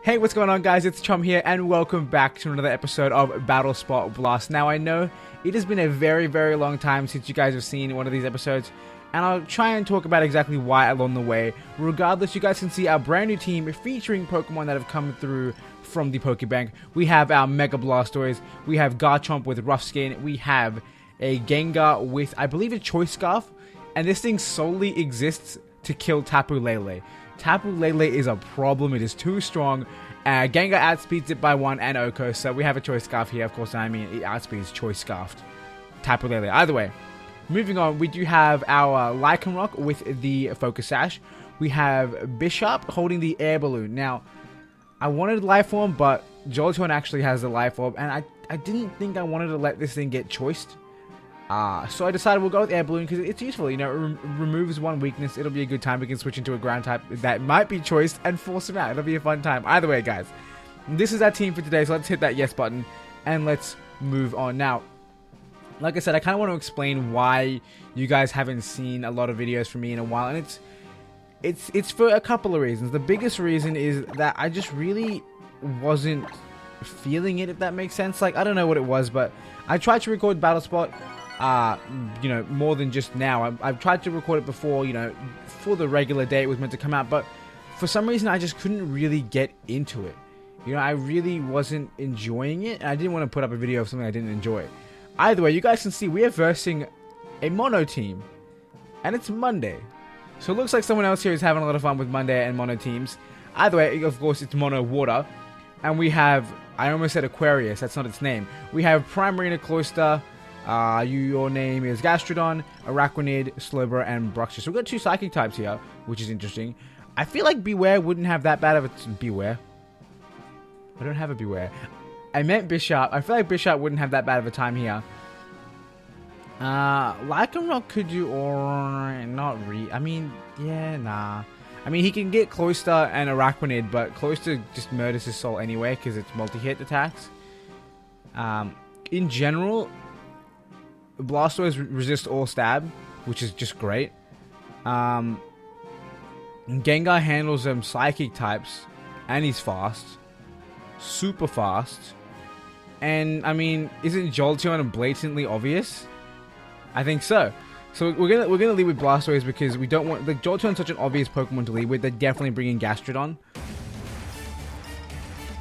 Hey, what's going on, guys? It's Chum here, and welcome back to another episode of Battlespot Blast. Now, I know it has been a very, very long time since you guys have seen one of these episodes, and I'll try and talk about exactly why along the way. Regardless, you guys can see our brand new team featuring Pokemon that have come through from the Pokebank. We have our Mega Blastoise, we have Garchomp with Rough Skin, we have a Gengar with, I believe, a Choice Scarf, and this thing solely exists to kill Tapu Lele. Tapu Lele is a problem. It is too strong. Gengar outspeeds it by 1 and Oko, so we have a Choice Scarf here. Of course, I mean, it outspeeds Choice Scarfed Tapu Lele. Either way, moving on, we do have our Lycanroc with the Focus Sash. We have Bishop holding the Air Balloon. Now, I wanted Life Orb, but Jolteon actually has the Life Orb, and I didn't think I wanted to let this thing get choiced. So I decided we'll go with Air Balloon because it's useful, you know, it removes one weakness. It'll be a good time. We can switch into a ground type that might be choiced and force him out. It'll be a fun time. Either way, guys, this is our team for today, so let's hit that yes button and let's move on. Now, like I said, I kind of want to explain why you guys haven't seen a lot of videos from me in a while, and it's for a couple of reasons. The biggest reason is that I just really wasn't feeling it, if that makes sense. Like, I don't know what it was, but I tried to record Battlespot you know, more than just now. I've tried to record it before, you know, for the regular day it was meant to come out, but for some reason I just couldn't really get into it. You know, I really wasn't enjoying it, and I didn't want to put up a video of something I didn't enjoy. Either way, you guys can see we are versing a mono team, and it's Monday. So it looks like someone else here is having a lot of fun with Monday and mono teams. Either way, of course, it's mono water, and we have, I almost said Aquarius, that's not its name. We have Primarina Cloyster, your name is Gastrodon, Araquanid, Slowbro, and Bruxish. So we've got 2 psychic types here, which is interesting. I feel like Beware wouldn't have that bad of a... Beware? I don't have a Beware. I meant Bishop. I feel like Bishop wouldn't have that bad of a time here. Lycanroc could do or not I mean, yeah, nah. I mean, he can get Cloyster and Araquanid, but Cloyster just murders his soul anyway because it's multi-hit attacks. In general, Blastoise resists all stab, which is just great. Gengar handles them psychic types, and he's fast, super fast. And I mean, isn't Jolteon blatantly obvious? I think so. So we're gonna lead with Blastoise because we don't want, like, Jolteon's such an obvious Pokemon to lead with. They're definitely bringing Gastrodon.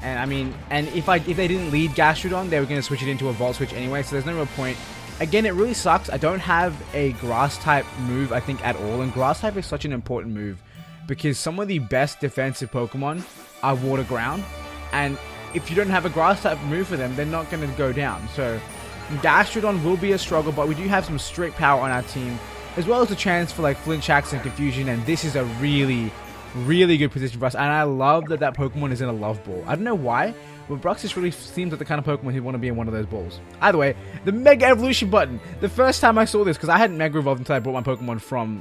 And I mean, and if they didn't lead Gastrodon, they were gonna switch it into a Volt Switch anyway. So there's no real point. Again, it really sucks. I don't have a Grass type move, I think, at all. And Grass type is such an important move because some of the best defensive Pokemon are Water Ground. And if you don't have a Grass type move for them, they're not going to go down. So Gastrodon will be a struggle, but we do have some strict power on our team, as well as a chance for like Flinch Hacks and Confusion. And this is a really, really good position for us. And I love that that Pokemon is in a Love Ball. I don't know why, but Bruxish really seems like the kind of Pokemon who'd want to be in one of those balls. Either way, the Mega Evolution button. The first time I saw this, because I hadn't Mega Evolved until I bought my Pokemon from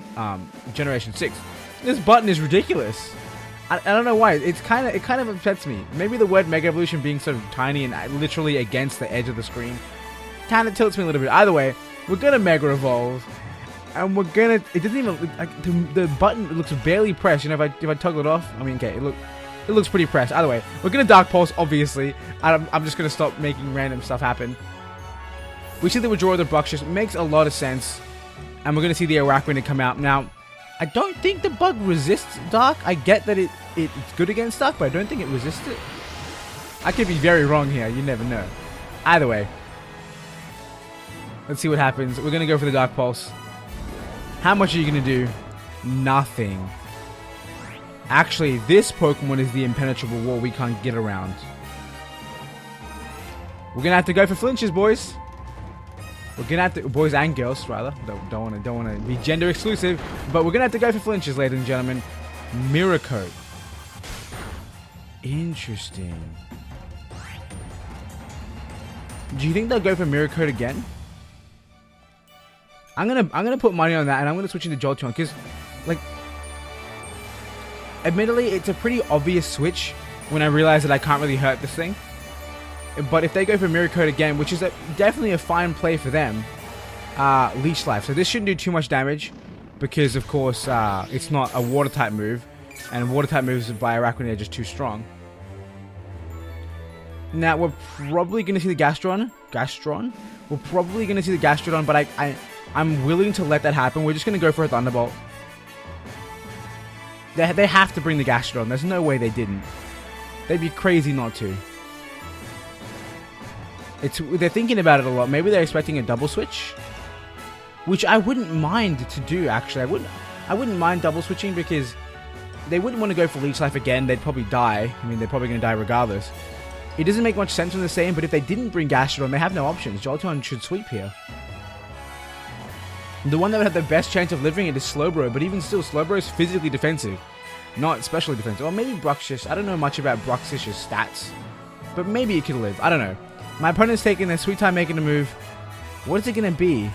Generation 6. This button is ridiculous. I don't know why. It kind of upsets me. Maybe the word Mega Evolution being so tiny and literally against the edge of the screen kind of tilts me a little bit. Either way, we're gonna Mega Evolve, and we're gonna. It doesn't even like the button looks barely pressed. You know, if I toggle it off, I mean, okay, it looks pretty pressed. Either way, we're going to Dark Pulse, obviously. I'm just going to stop making random stuff happen. We see the withdrawal of the Bruxish. It makes a lot of sense. And we're going to see the Araquanid come out. Now, I don't think the bug resists Dark. I get that it's good against Dark, but I don't think it resists it. I could be very wrong here. You never know. Either way, let's see what happens. We're going to go for the Dark Pulse. How much are you going to do? Nothing. Actually, this Pokemon is the impenetrable wall we can't get around. We're gonna have to go for flinches, boys. We're gonna have to, boys and girls, rather. Don't wanna be gender exclusive, but we're gonna have to go for flinches, ladies and gentlemen. Mirror Coat. Interesting. Do you think they'll go for Mirror Coat again? I'm gonna put money on that, and I'm gonna switch into Jolteon because, like, admittedly, it's a pretty obvious switch when I realize that I can't really hurt this thing. But if they go for Mirror Coat again, which is definitely a fine play for them, Leech Life. So this shouldn't do too much damage because, of course, it's not a Water type move. And Water type moves by Araquanid are just too strong. Now, we're probably going to see the Gastron. We're probably going to see the Gastrodon, but I'm willing to let that happen. We're just going to go for a Thunderbolt. They have to bring the Gastrodon. There's no way they didn't. They'd be crazy not to. They're thinking about it a lot. Maybe they're expecting a double switch, which I wouldn't mind to do, actually. I wouldn't mind double switching because they wouldn't want to go for Leech Life again. They'd probably die. I mean, they're probably going to die regardless. It doesn't make much sense when they're saying, but if they didn't bring Gastrodon, they have no options. Jolteon should sweep here. The one that would have the best chance of living it is Slowbro, but even still, Slowbro is physically defensive, not specially defensive. Or maybe Bruxish. I don't know much about Bruxish's stats, but maybe it could live. I don't know. My opponent's taking their sweet time making a move. What is it going to be?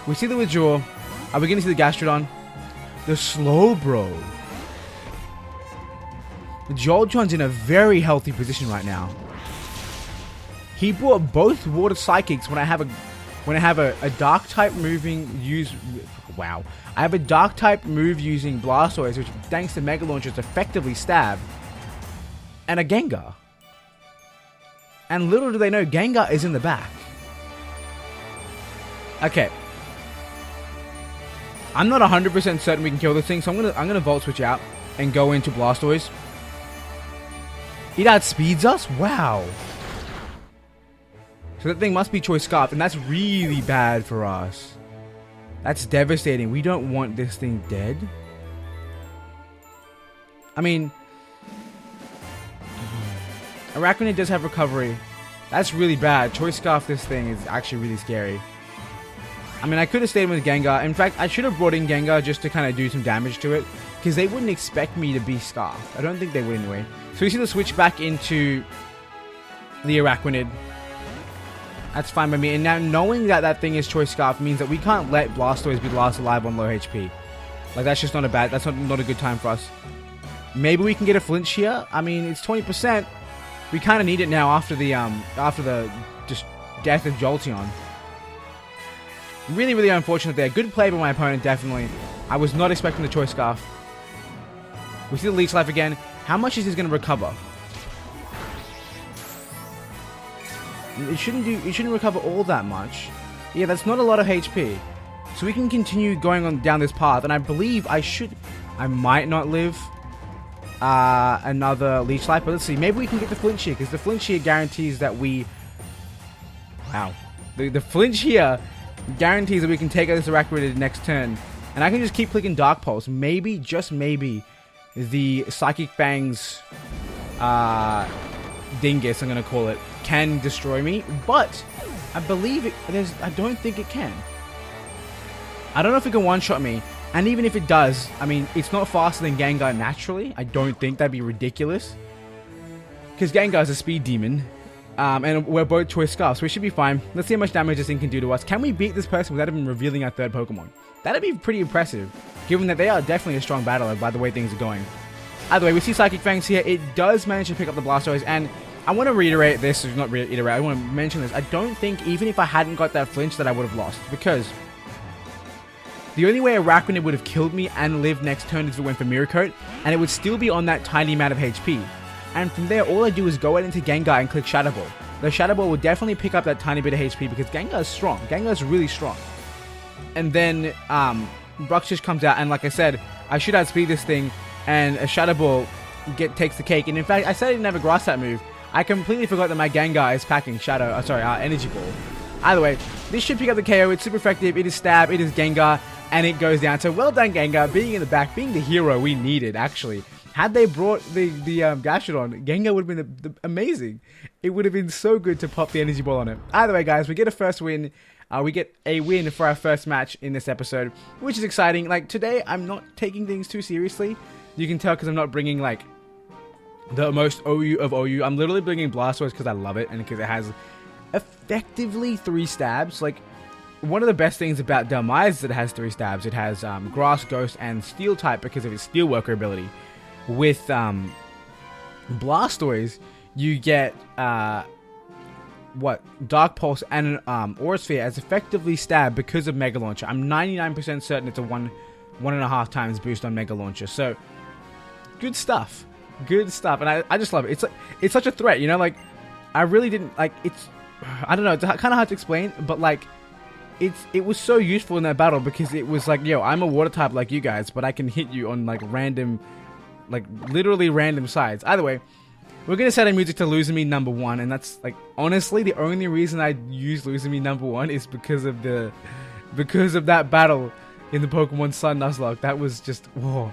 We see the withdraw. Are we going to see the Gastrodon? The Slowbro. Jolteon's in a very healthy position right now. He brought both Water Psychics when I have a Dark type Wow. I have a Dark type move using Blastoise, which thanks to Mega Launchers effectively stab. And a Gengar. And little do they know, Gengar is in the back. Okay. I'm not 100% certain we can kill this thing, so I'm gonna Volt Switch out and go into Blastoise. It outspeeds us? Wow. So that thing must be Choice Scarf, and that's really bad for us. That's devastating. We don't want this thing dead. I mean, Arachnid does have recovery. That's really bad. Choice Scarf this thing is actually really scary. I mean, I could have stayed with Gengar. In fact, I should have brought in Gengar just to kind of do some damage to it, because they wouldn't expect me to be Scarf. I don't think they would anyway. So we see the switch back into the Arachnid. That's fine by me. And now knowing that that thing is Choice Scarf means that we can't let Blastoise be last alive on low HP. Like, that's just not that's not a good time for us. Maybe we can get a flinch here. I mean, it's 20%. We kind of need it now after the just death of Jolteon. Really, really unfortunate there. Good play by my opponent, definitely. I was not expecting the Choice Scarf. We see the Leech Life again. How much is this going to recover? It shouldn't recover all that much. Yeah, that's not a lot of HP. So we can continue going on down this path, and I believe I might not live another Leech Life, but let's see. Maybe we can get the flinch here, because the flinch here guarantees that we... Wow. The flinch here guarantees that we can take out this Arachnid next turn. And I can just keep clicking Dark Pulse. Maybe, just maybe, the Psychic Fangs Dingus, I'm going to call it, can destroy me. But I believe I don't think it can. I don't know if it can one-shot me. And even if it does, I mean, it's not faster than Gengar naturally. I don't think that'd be ridiculous. Because Gengar's a speed demon. And we're both Choice Scarf, so we should be fine. Let's see how much damage this thing can do to us. Can we beat this person without even revealing our third Pokemon? That'd be pretty impressive, given that they are definitely a strong battler by the way things are going. Either way, we see Psychic Fangs here. It does manage to pick up the Blastoise, and I want to reiterate this, not reiterate, I want to mention this. I don't think, even if I hadn't got that flinch, that I would have lost, because the only way Arachnid would have killed me and lived next turn is if it went for Mirror Coat, and it would still be on that tiny amount of HP. And from there, all I do is go out into Gengar and click Shadow Ball. The Shadow Ball will definitely pick up that tiny bit of HP because Gengar is strong. Gengar is really strong. And then Bruxish comes out, and like I said, I should outspeed this thing, and a Shadow Ball takes the cake. And in fact, I said I didn't have a Grass type move. I completely forgot that my Gengar is packing Energy Ball. Either way, this should pick up the KO. It's super effective. It is Stab. It is Gengar. And it goes down. So well done, Gengar, being in the back, being the hero we needed, actually. Had they brought the Gastrodon, Gengar would have been amazing. It would have been so good to pop the Energy Ball on it. Either way, guys, we get a first win. We get a win for our first match in this episode, which is exciting. Like, today, I'm not taking things too seriously. You can tell because I'm not bringing, like, the most OU of OU. I'm literally bringing Blastoise because I love it and because it has effectively 3 stabs. Like, one of the best things about Dhelmise is that it has 3 stabs. It has Grass, Ghost, and Steel type because of its Steel Worker ability. With Blastoise, you get Dark Pulse and Aura Sphere as effectively Stab because of Mega Launcher. I'm 99% certain it's a 1.5 times boost on Mega Launcher. So good stuff. Good stuff. And I just love it. It's such a threat, you know, like I really didn't like it's I don't know, it's kind of hard to explain, but like it was so useful in that battle because it was like, yo, I'm a water type like you guys, but I can hit you on like random, like literally random sides. Either way, we're gonna set our music to Losing Me number 1, and that's like honestly the only reason I use Losing Me number 1 is because of that battle in the Pokemon Sun Nuzlocke. That was just whoa.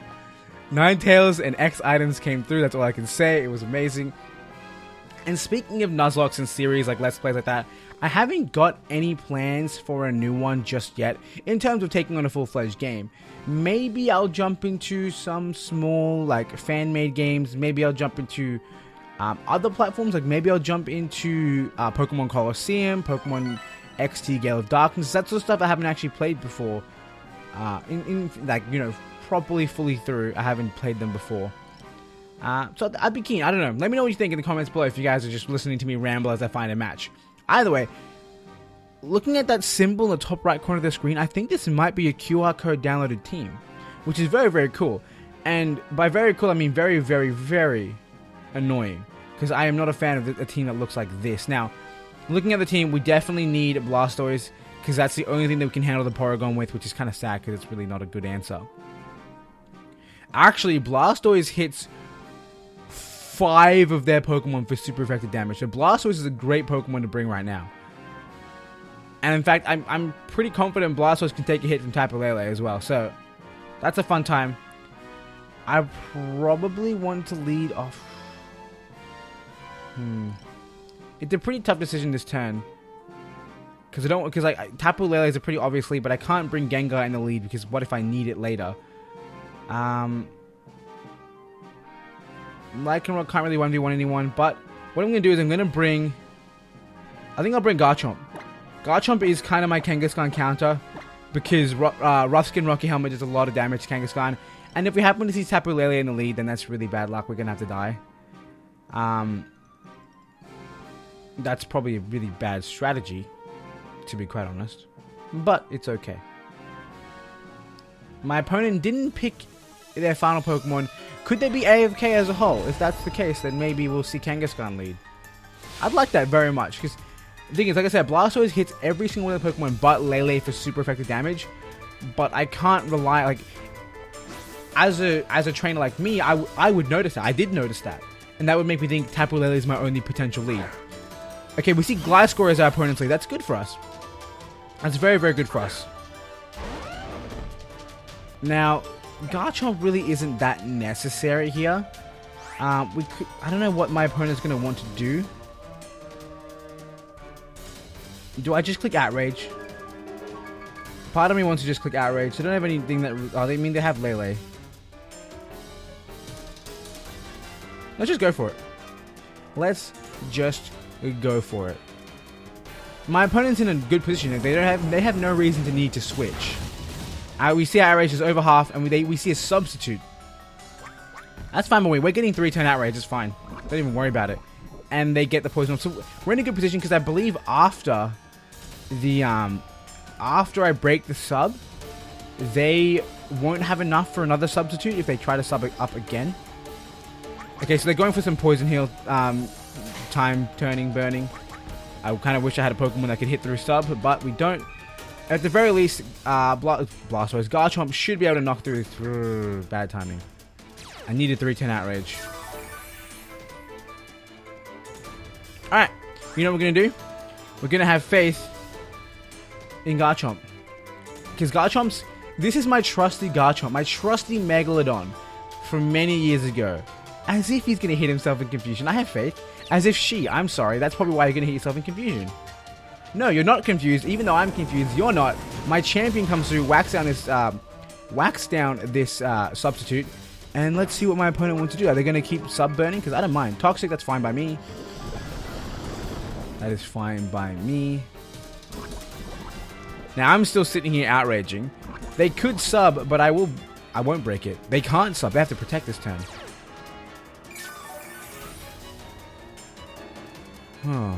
Ninetales and X items came through. That's all I can say. It was amazing. And speaking of Nuzlocks and series like Let's Plays like that, I haven't got any plans for a new one just yet in terms of taking on a full-fledged game. Maybe I'll jump into some small like fan-made games. Maybe I'll jump into other platforms. Like maybe I'll jump into Pokemon Colosseum, Pokemon XT Gale of Darkness. That's the stuff I haven't actually played before. In like, you know, properly fully through. I haven't played them before. So I'd be keen. I don't know. Let me know what you think in the comments below if you guys are just listening to me ramble as I find a match. Either way, looking at that symbol in the top right corner of the screen, I think this might be a QR code downloaded team, which is very, very cool. And by very cool, I mean very, very, very annoying, because I am not a fan of a team that looks like this. Now, looking at the team, we definitely need Blastoise, because that's the only thing that we can handle the Porygon with, which is kind of sad, because it's really not a good answer. Actually, Blastoise hits 5 of their Pokemon for super effective damage. So Blastoise is a great Pokemon to bring right now. And in fact, I'm pretty confident Blastoise can take a hit from Tapu Lele as well. So that's a fun time. I probably want to lead off. It's a pretty tough decision this turn. Because like Tapu Lele is a pretty obvious lead, but I can't bring Gengar in the lead because what if I need it later? Lycanroc can't really 1v1 anyone, but what I'm going to do is I'm going to bring... I think I'll bring Garchomp. Garchomp is kind of my Kangaskhan counter, because Rough Skin Rocky Helmet does a lot of damage to Kangaskhan, and if we happen to see Tapu Lele in the lead, then that's really bad luck. We're going to have to die. That's probably a really bad strategy, to be quite honest, but it's okay. My opponent didn't pick their final Pokemon. Could they be AFK as a whole? If that's the case, then maybe we'll see Kangaskhan lead. I'd like that very much, because the thing is, like I said, Blastoise hits every single one of the Pokemon but Lele for super effective damage, but I can't rely, like, as a trainer like me, I would notice that. I did notice that, and that would make me think Tapu Lele is my only potential lead. Okay, we see Gliscor as our opponent's lead. That's good for us. That's very, very good for us. Now, Garchomp really isn't that necessary here. I don't know what my opponent's going to want to do. Do I just click Outrage? Part of me wants to just click Outrage. They don't have anything that... Oh, they mean they have Lele. Let's just go for it. Let's just go for it. My opponent's in a good position. They have no reason to need to switch. We see Outrage is over half, and we see a substitute. That's fine, but we're getting 3-turn Outrage. It's fine. Don't even worry about it. And they get the poison off. So we're in a good position, because I believe after I break the sub, they won't have enough for another substitute if they try to sub it up again. Okay, so they're going for some Poison Heal, time turning, burning. I kind of wish I had a Pokemon that could hit through sub, but we don't. At the very least, Blastoise, Garchomp should be able to knock through. Bad timing. I needed 3-turn Outrage. Alright, you know what we're going to do? We're going to have faith in Garchomp. Because Garchomp's... This is my trusty Garchomp, my trusty Megalodon from many years ago. As if he's going to hit himself in confusion. I have faith. As if I'm sorry, that's probably why you're going to hit yourself in confusion. No, you're not confused. Even though I'm confused, you're not. My champion comes through, whacks down this substitute, and let's see what my opponent wants to do. Are they going to keep sub burning? Because I don't mind. Toxic, that's fine by me. That is fine by me. Now I'm still sitting here outraging. They could sub, but I won't break it. They can't sub. They have to protect this turn. Huh.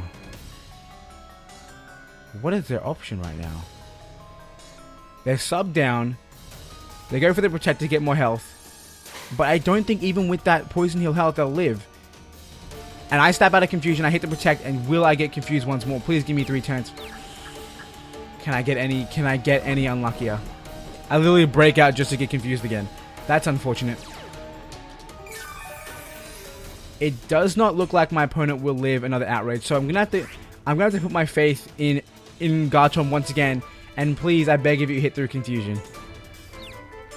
What is their option right now? They're sub down. They go for the protect to get more health. But I don't think even with that poison heal health, they'll live. And I stab out of confusion. I hit the protect, and will I get confused once more? Please give me 3 turns. Can I get any unluckier? I literally break out just to get confused again. That's unfortunate. It does not look like my opponent will live another outrage, so I'm gonna have to put my faith in Garchomp once again. And please, I beg of you, hit through confusion.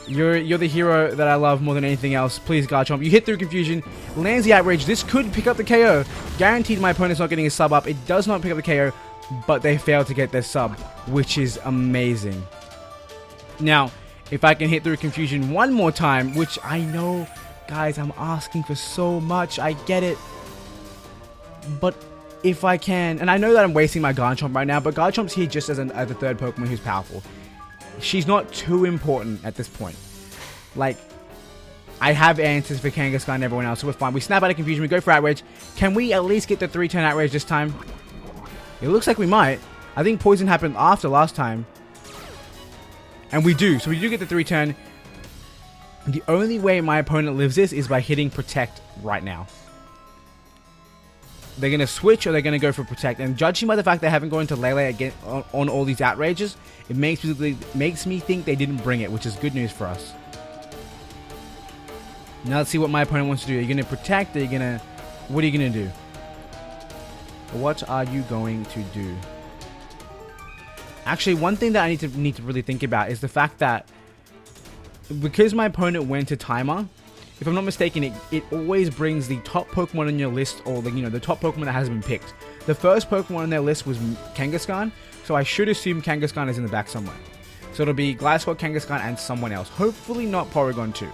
You're the hero that I love more than anything else. Please, Garchomp, you hit through confusion, lands the outrage. This could pick up the KO. Guaranteed my opponent's not getting a sub up. It does not pick up the KO, but they fail to get their sub, which is amazing. Now, if I can hit through confusion one more time, which I know, guys, I'm asking for so much. I get it. But if I can, and I know that I'm wasting my Garchomp right now, but Garchomp's here just as a third Pokemon who's powerful. She's not too important at this point. Like, I have answers for Kangaskhan and everyone else, so we're fine. We snap out of confusion, we go for outrage. Can we at least get the 3-turn outrage this time? It looks like we might. I think poison happened after last time. And we do, so we do get the 3-turn. The only way my opponent lives this is by hitting protect right now. They're going to switch or they're going to go for protect. And judging by the fact they haven't gone to Lele again on all these outrages, it makes me think they didn't bring it, which is good news for us. Now let's see what my opponent wants to do. Are you going to protect? Are you going to... What are you going to do? What are you going to do? Actually, one thing that I need to really think about is the fact that because my opponent went to timer, if I'm not mistaken, it always brings the top Pokemon on your list, or the top Pokemon that hasn't been picked. The first Pokemon on their list was Kangaskhan, so I should assume Kangaskhan is in the back somewhere. So it'll be Gliscor, Kangaskhan, and someone else. Hopefully not Porygon 2.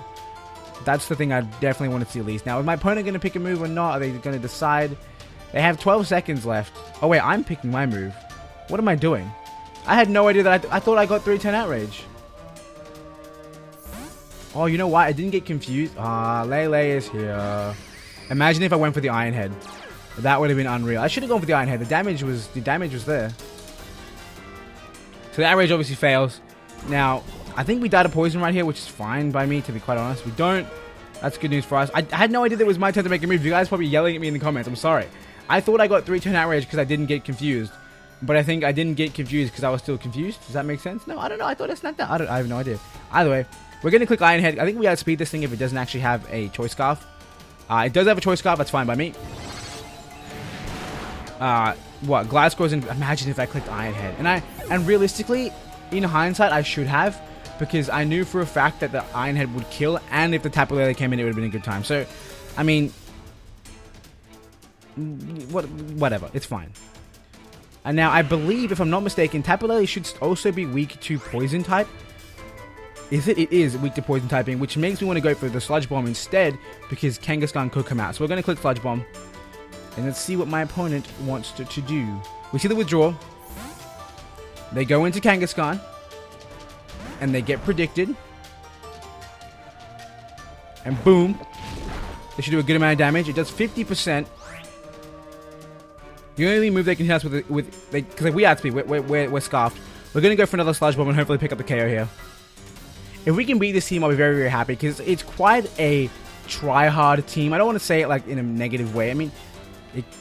That's the thing I definitely want to see at least. Now, is my opponent going to pick a move or not? Are they going to decide? They have 12 seconds left. Oh wait, I'm picking my move. What am I doing? I had no idea that I thought I got 3-turn outrage. Oh, you know what? I didn't get confused. Lele is here. Imagine if I went for the Iron Head. That would have been unreal. I should have gone for the Iron Head. The damage was there. So the outrage obviously fails. Now, I think we died of poison right here, which is fine by me, to be quite honest. We don't. That's good news for us. I had no idea that it was my turn to make a move. You guys are probably yelling at me in the comments. I'm sorry. I thought I got 3-turn outrage because I didn't get confused. But I think I didn't get confused because I was still confused. Does that make sense? No, I don't know. I thought I snapped out. I have no idea. Either way, we're going to click Iron Head. I think we outspeed this thing if it doesn't actually have a Choice Scarf. It does have a Choice Scarf. That's fine by me. What? Gliscor's in... Imagine if I clicked Iron Head. And realistically, in hindsight, I should have. Because I knew for a fact that the Iron Head would kill. And if the Tapu Lele came in, it would have been a good time. So, I mean... Whatever. It's fine. And now, I believe, if I'm not mistaken, Tapu Lele should also be weak to Poison type. Is it? It is weak to Poison typing, which makes me want to go for the Sludge Bomb instead, because Kangaskhan could come out. So we're going to click Sludge Bomb. And let's see what my opponent wants to do. We see the withdrawal. They go into Kangaskhan. And they get predicted. And boom. They should do a good amount of damage. It does 50%. The only move they can hit us because if we outspeed, we're scarfed. We're going to go for another Sludge Bomb and hopefully pick up the KO here. If we can beat this team, I'll be very, very happy because it's quite a try-hard team. I don't want to say it like in a negative way. I mean,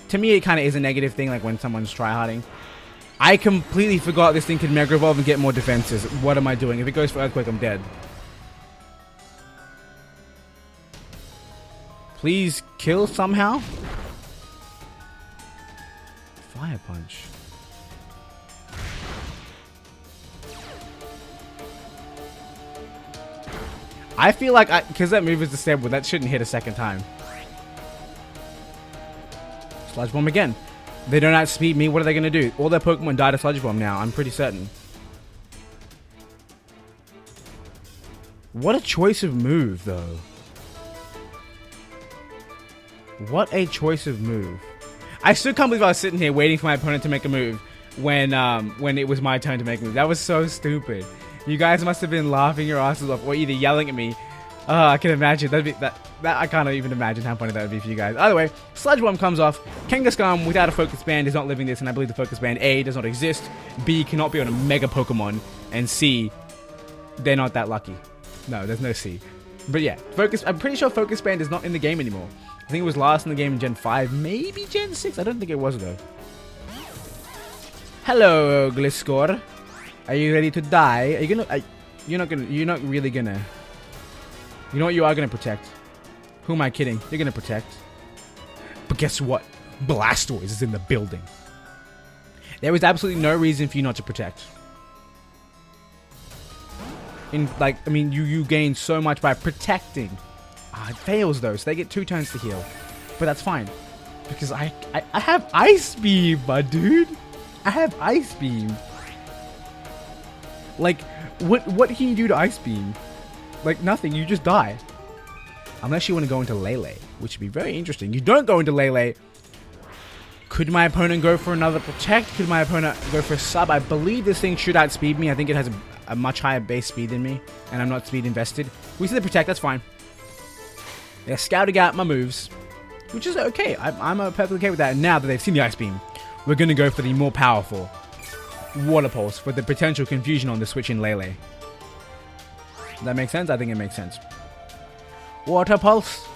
to me, it kind of is a negative thing, like when someone's try-harding. I completely forgot this thing could Mega Evolve and get more defenses. What am I doing? If it goes for Earthquake, I'm dead. Please kill somehow. Fire Punch. I feel like, because that move is disabled, that shouldn't hit a second time. Sludge Bomb again. They don't outspeed me. What are they going to do? All their Pokemon died of Sludge Bomb now. I'm pretty certain. What a choice of move, though. What a choice of move. I still can't believe I was sitting here waiting for my opponent to make a move when it was my turn to make a move. That was so stupid. You guys must have been laughing your asses off or either yelling at me. I can imagine. That I can't even imagine how funny that would be for you guys. Either way, Sludge Bomb comes off. Kangaskhan without a Focus Band is not living this, and I believe the Focus Band A does not exist, B cannot be on a Mega Pokemon, and C, they're not that lucky. No, there's no C. But yeah, Focus. I'm pretty sure Focus Band is not in the game anymore. I think it was last in the game in Gen 5, maybe Gen 6. I don't think it was though. Hello, Gliscor. Are you ready to die? Are you gonna? You're not really gonna. You know what? You are gonna protect. Who am I kidding? You're gonna protect. But guess what? Blastoise is in the building. There was absolutely no reason for you not to protect. I mean, you gain so much by protecting. It fails though, so they get 2 turns to heal. But that's fine. Because I have Ice Beam, my dude. I have Ice Beam. Like, what can you do to Ice Beam? Like, nothing. You just die. Unless you want to go into Lele, which would be very interesting. You don't go into Lele. Could my opponent go for another protect? Could my opponent go for a sub? I believe this thing should outspeed me. I think it has a much higher base speed than me, and I'm not speed invested. We see the protect, that's fine. They're scouting out my moves, which is okay. I'm perfectly okay with that. And now that they've seen the Ice Beam, we're going to go for the more powerful Water Pulse with the potential confusion on the switch in Lele. Does that make sense? I think it makes sense. Water Pulse.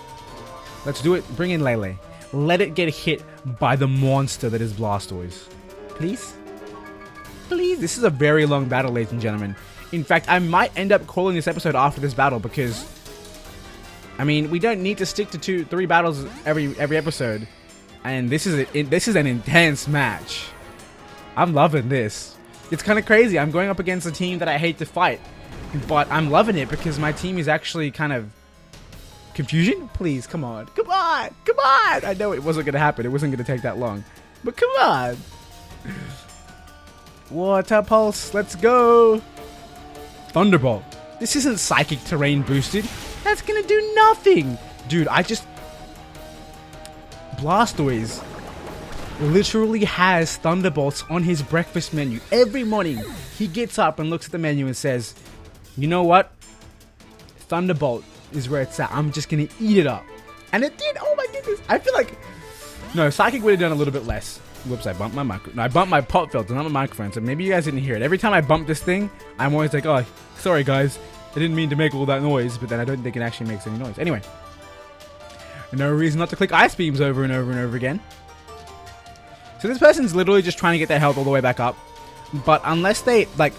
Let's do it. Bring in Lele. Let it get hit by the monster that is Blastoise. Please? Please? This is a very long battle, ladies and gentlemen. In fact, I might end up calling this episode after this battle because, I mean, we don't need to stick to 2-3 battles every episode. And this is an intense match. I'm loving this. It's kind of crazy. I'm going up against a team that I hate to fight. But I'm loving it because my team is actually kind of... Confusion? Please, come on. Come on! Come on! I know it wasn't going to happen. It wasn't going to take that long. But come on! Water Pulse, let's go! Thunderbolt. This isn't Psychic Terrain boosted. That's going to do nothing! Dude, Blastoise literally has Thunderbolts on his breakfast menu. Every morning, he gets up and looks at the menu and says, you know what? Thunderbolt is where it's at. I'm just gonna eat it up. And it did. Oh my goodness. I feel like... No, Psychic would have done a little bit less. Whoops, I bumped my microphone. No, I bumped my pop filter, not my microphone. So maybe you guys didn't hear it. Every time I bump this thing, I'm always like, oh, sorry guys. I didn't mean to make all that noise. But then I don't think it actually makes any noise. Anyway. No reason not to click Ice Beams over and over and over again. So this person's literally just trying to get their health all the way back up. But unless they, like...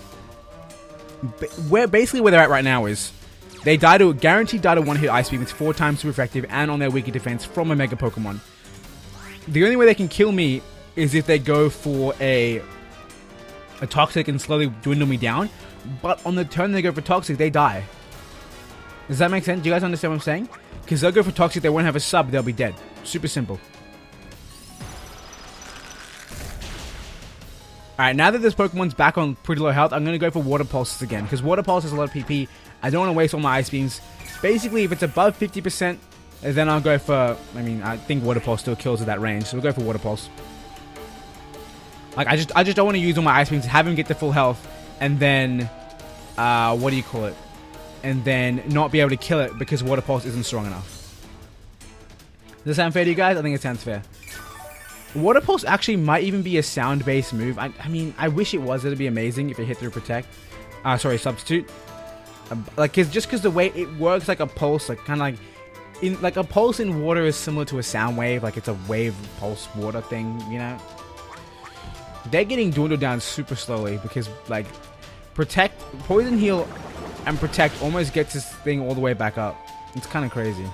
Basically where they're at right now is... They guaranteed die to one-hit Ice Beam. It's 4 times super effective and on their weaker defense from a Mega Pokemon. The only way they can kill me is if they go for a Toxic and slowly dwindle me down. But on the turn they go for Toxic, they die. Does that make sense? Do you guys understand what I'm saying? Because they'll go for Toxic, they won't have a sub, they'll be dead. Super simple. Alright, now that this Pokemon's back on pretty low health, I'm going to go for Water Pulses again. Because Water Pulse has a lot of PP. I don't want to waste all my Ice Beams. Basically, if it's above 50%, then I'll go for... I mean, I think Water Pulse still kills at that range. So we'll go for Water Pulse. Like, I just don't want to use all my Ice Beams, have him get to full health, and then... what do you call it? And then not be able to kill it because Water Pulse isn't strong enough. Does that sound fair to you guys? I think it sounds fair. Water Pulse actually might even be a sound-based move. I mean, I wish it was. It'd be amazing if it hit through Protect. Sorry, Substitute. Like, just because the way it works like a pulse, like kind of like a pulse in water is similar to a sound wave. Like it's a wave pulse water thing, you know. They're getting dwindled down super slowly because like Protect, Poison Heal, and Protect almost gets this thing all the way back up. It's kind of crazy.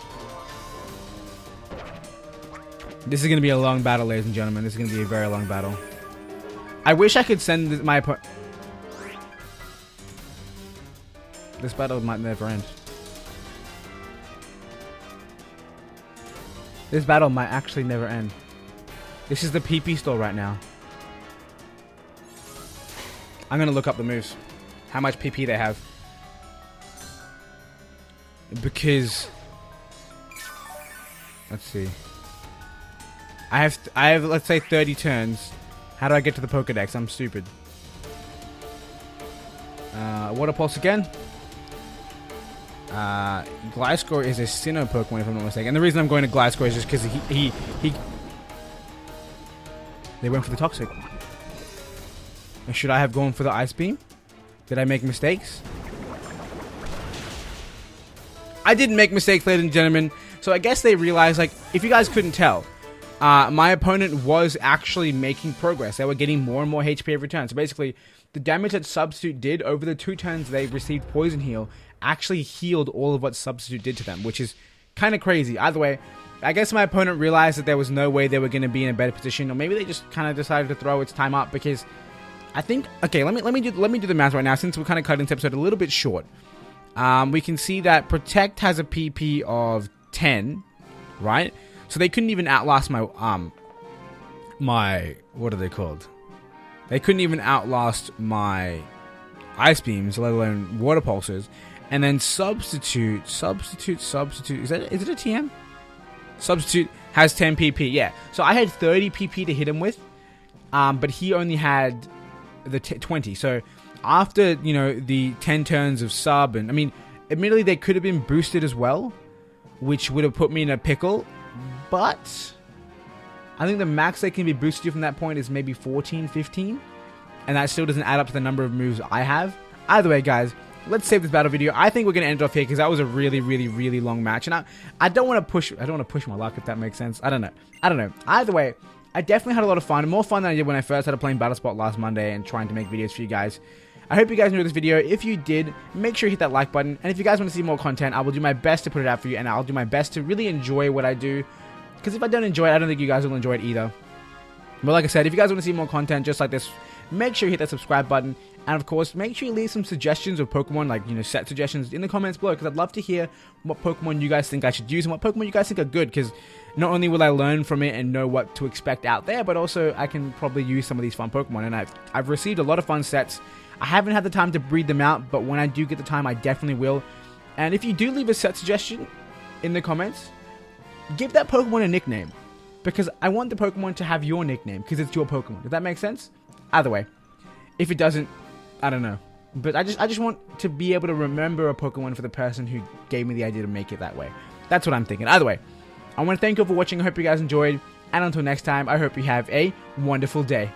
This is going to be a long battle, ladies and gentlemen. This is going to be a very long battle. I wish I could send my opponent... This battle might never end. This battle might actually never end. This is the PP store right now. I'm going to look up the moves. How much PP they have. Because... Let's see. I have, let's say, 30 turns. How do I get to the Pokedex? I'm stupid. Water Pulse again. Gliscor is a Sinnoh Pokemon, if I'm not mistaken. And the reason I'm going to Gliscor is just because he... They went for the Toxic. Should I have gone for the Ice Beam? Did I make mistakes? I didn't make mistakes, ladies and gentlemen. So I guess they realized, like, if you guys couldn't tell, my opponent was actually making progress. They were getting more and more HP every turn. So basically, the damage that Substitute did over the 2 turns they received Poison Heal actually healed all of what Substitute did to them, which is kind of crazy. Either way, I guess my opponent realized that there was no way they were going to be in a better position, or maybe they just kind of decided to throw its time up, because I think, okay, let me do the math right now, since we're kind of cutting this episode a little bit short. We can see that Protect has a PP of 10, right? So they couldn't even outlast my what are they called? They couldn't even outlast my Ice Beams, let alone Water Pulses. And then Substitute, is it a TM? Substitute has 10 PP, yeah. So I had 30 PP to hit him with, but he only had the 20. So after, you know, the 10 turns of sub, and I mean, admittedly they could have been boosted as well, which would have put me in a pickle, but I think the max they can be boosted from that point is maybe 14, 15, and that still doesn't add up to the number of moves I have. Either way, guys, let's save this battle video. I think we're going to end it off here, because that was a really, really, really long match, and I don't want to push my luck, if that makes sense. I don't know. Either way, I definitely had a lot of fun, more fun than I did when I first started playing Battlespot last Monday and trying to make videos for you guys. I hope you guys enjoyed this video. If you did, make sure you hit that like button, and if you guys want to see more content, I will do my best to put it out for you, and I'll do my best to really enjoy what I do, because if I don't enjoy it, I don't think you guys will enjoy it either. But like I said, if you guys want to see more content just like this, make sure you hit that subscribe button, and of course, make sure you leave some suggestions of Pokemon, like, you know, set suggestions in the comments below, because I'd love to hear what Pokemon you guys think I should use and what Pokemon you guys think are good, because not only will I learn from it and know what to expect out there, but also I can probably use some of these fun Pokemon, and I've received a lot of fun sets. I haven't had the time to breed them out, but when I do get the time, I definitely will. And if you do leave a set suggestion in the comments, give that Pokemon a nickname, because I want the Pokemon to have your nickname, because it's your Pokemon. Does that make sense? Either way, if it doesn't, I don't know. But I just want to be able to remember a Pokemon for the person who gave me the idea to make it that way. That's what I'm thinking. Either way, I want to thank you all for watching. I hope you guys enjoyed. And until next time, I hope you have a wonderful day.